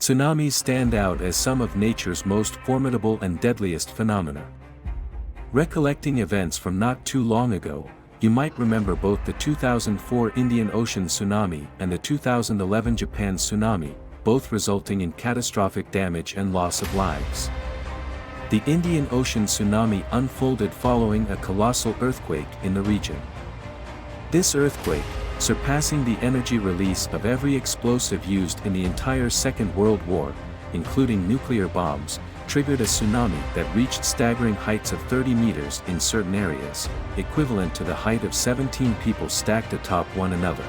Tsunamis stand out as some of nature's most formidable and deadliest phenomena. Recollecting events from not too long ago, you might remember both the 2004 Indian Ocean tsunami and the 2011 Japan tsunami, both resulting in catastrophic damage and loss of lives. The Indian Ocean tsunami unfolded following a colossal earthquake in the region. This earthquake, surpassing the energy release of every explosive used in the entire Second World War, including nuclear bombs, triggered a tsunami that reached staggering heights of 30 meters in certain areas, equivalent to the height of 17 people stacked atop one another.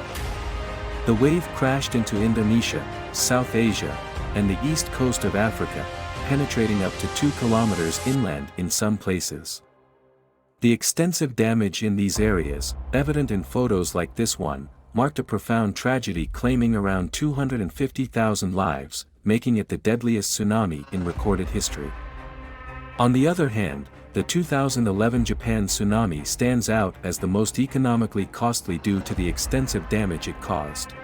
The wave crashed into Indonesia, South Asia, and the east coast of Africa, penetrating up to 2 kilometers inland in some places. The extensive damage in these areas, evident in photos like this one, marked a profound tragedy claiming around 250,000 lives, making it the deadliest tsunami in recorded history. On the other hand, the 2011 Japan tsunami stands out as the most economically costly due to the extensive damage it caused.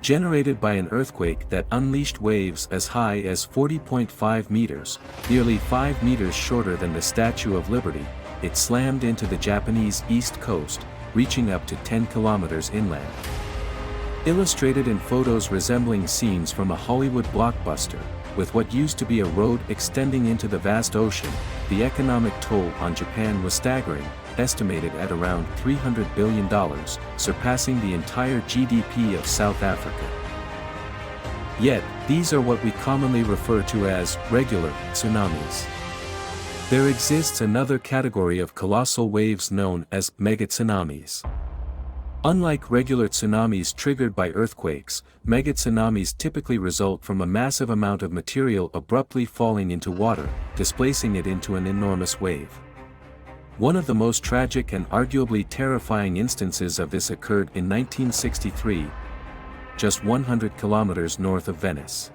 Generated by an earthquake that unleashed waves as high as 40.5 meters, nearly 5 meters shorter than the Statue of Liberty, it slammed into the Japanese east coast, reaching up to 10 kilometers inland. Illustrated in photos resembling scenes from a Hollywood blockbuster, with what used to be a road extending into the vast ocean, the economic toll on Japan was staggering, estimated at around $300 billion, surpassing the entire GDP of South Africa. Yet, these are what we commonly refer to as regular tsunamis. There exists another category of colossal waves known as megatsunamis. Unlike regular tsunamis triggered by earthquakes, megatsunamis typically result from a massive amount of material abruptly falling into water, displacing it into an enormous wave. One of the most tragic and arguably terrifying instances of this occurred in 1963, just 100 kilometers north of Venice.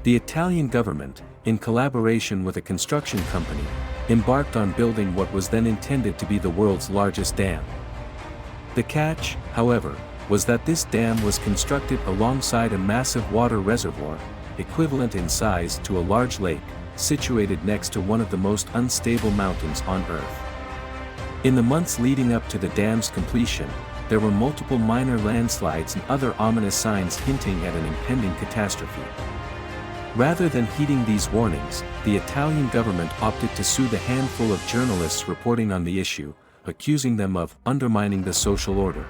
The Italian government, in collaboration with a construction company, embarked on building what was then intended to be the world's largest dam. The catch, however, was that this dam was constructed alongside a massive water reservoir, equivalent in size to a large lake, situated next to one of the most unstable mountains on Earth. In the months leading up to the dam's completion, there were multiple minor landslides and other ominous signs hinting at an impending catastrophe. Rather than heeding these warnings, the Italian government opted to sue the handful of journalists reporting on the issue, accusing them of undermining the social order.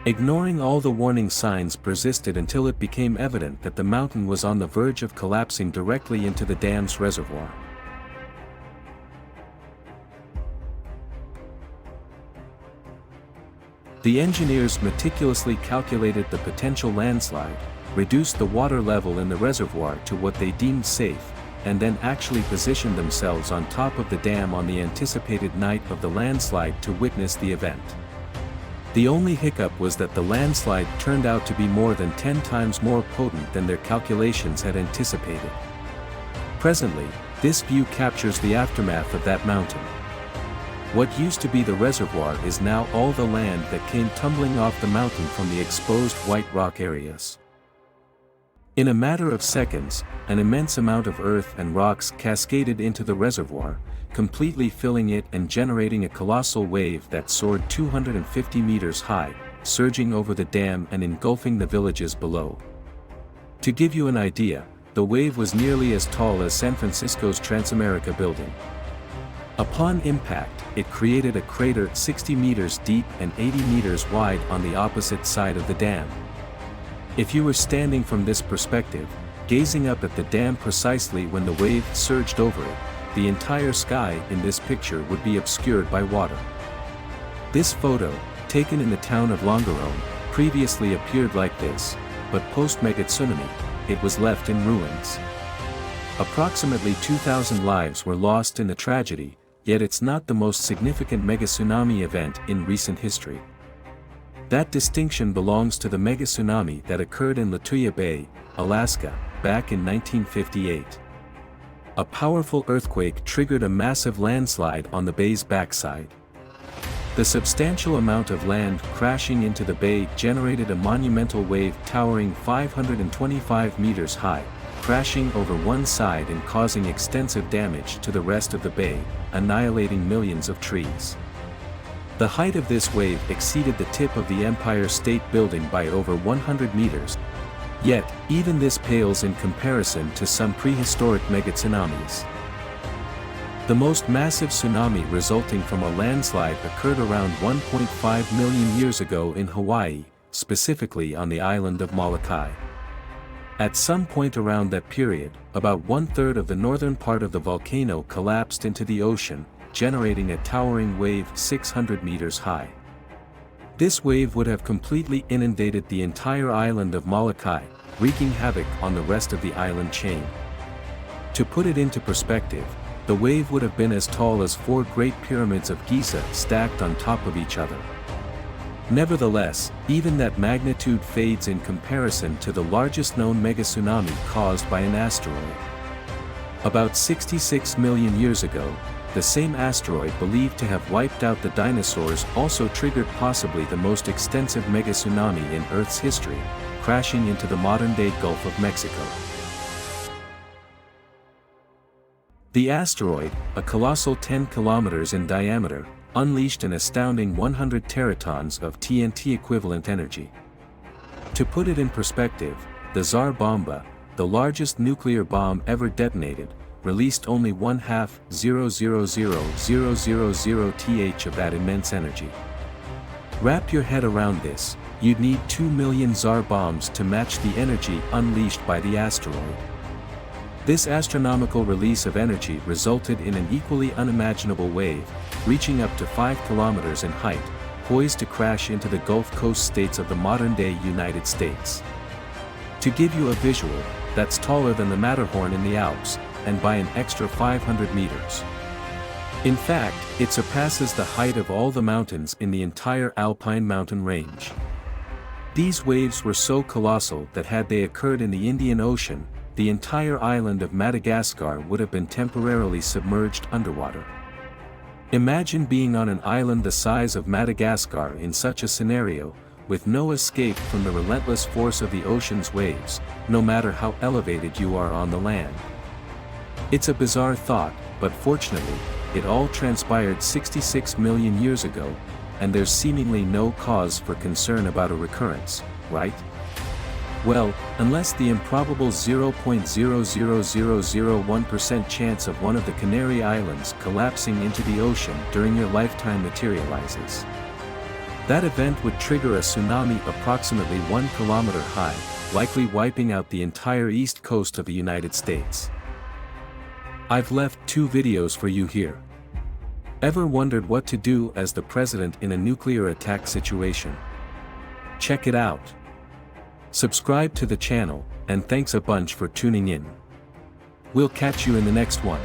Ignoring all the warning signs persisted until it became evident that the mountain was on the verge of collapsing directly into the dam's reservoir. The engineers meticulously calculated the potential landslide, reduced the water level in the reservoir to what they deemed safe, and then actually positioned themselves on top of the dam on the anticipated night of the landslide to witness the event. The only hiccup was that the landslide turned out to be more than 10 times more potent than their calculations had anticipated. Presently, this view captures the aftermath of that mountain. What used to be the reservoir is now all the land that came tumbling off the mountain from the exposed white rock areas. In a matter of seconds, an immense amount of earth and rocks cascaded into the reservoir, completely filling it and generating a colossal wave that soared 250 meters high, surging over the dam and engulfing the villages below. To give you an idea, the wave was nearly as tall as San Francisco's Transamerica building. Upon impact, it created a crater 60 meters deep and 80 meters wide on the opposite side of the dam. If you were standing from this perspective, gazing up at the dam precisely when the wave surged over it, the entire sky in this picture would be obscured by water. This photo, taken in the town of Longarone, previously appeared like this, but post-megatsunami, it was left in ruins. Approximately 2,000 lives were lost in the tragedy, yet it's not the most significant megatsunami event in recent history. That distinction belongs to the megatsunami that occurred in Lituya Bay, Alaska, back in 1958. A powerful earthquake triggered a massive landslide on the bay's backside. The substantial amount of land crashing into the bay generated a monumental wave towering 525 meters high, crashing over one side and causing extensive damage to the rest of the bay, annihilating millions of trees. The height of this wave exceeded the tip of the Empire State Building by over 100 meters. Yet, even this pales in comparison to some prehistoric megatsunamis. The most massive tsunami resulting from a landslide occurred around 1.5 million years ago in Hawaii, specifically on the island of Molokai. At some point around that period, about 1/3 of the northern part of the volcano collapsed into the ocean, generating a towering wave 600 meters high. This wave would have completely inundated the entire island of Molokai, wreaking havoc on the rest of the island chain. To put it into perspective, the wave would have been as tall as 4 Great Pyramids of Giza stacked on top of each other. Nevertheless, even that magnitude fades in comparison to the largest known megatsunami caused by an asteroid. About 66 million years ago, the same asteroid believed to have wiped out the dinosaurs also triggered possibly the most extensive megatsunami in Earth's history, crashing into the modern-day Gulf of Mexico. The asteroid, a colossal 10 kilometers in diameter, unleashed an astounding 100 teratons of TNT equivalent energy. To put it in perspective, the Tsar Bomba, the largest nuclear bomb ever detonated, released only 0.0000000 th of that immense energy. Wrap your head around this, you'd need 2 million Tsar bombs to match the energy unleashed by the asteroid. This astronomical release of energy resulted in an equally unimaginable wave, reaching up to 5 kilometers in height, poised to crash into the Gulf Coast states of the modern-day United States. To give you a visual, that's taller than the Matterhorn in the Alps, and by an extra 500 meters. In fact, it surpasses the height of all the mountains in the entire Alpine mountain range. These waves were so colossal that had they occurred in the Indian Ocean, the entire island of Madagascar would have been temporarily submerged underwater. Imagine being on an island the size of Madagascar in such a scenario, with no escape from the relentless force of the ocean's waves, no matter how elevated you are on the land. It's a bizarre thought, but fortunately, it all transpired 66 million years ago, and there's seemingly no cause for concern about a recurrence, right? Well, unless the improbable 0.00001% chance of one of the Canary Islands collapsing into the ocean during your lifetime materializes. That event would trigger a tsunami approximately 1 kilometer high, likely wiping out the entire east coast of the United States. I've left 2 videos for you here. Ever wondered what to do as the president in a nuclear attack situation? Check it out. Subscribe to the channel, and thanks a bunch for tuning in. We'll catch you in the next one.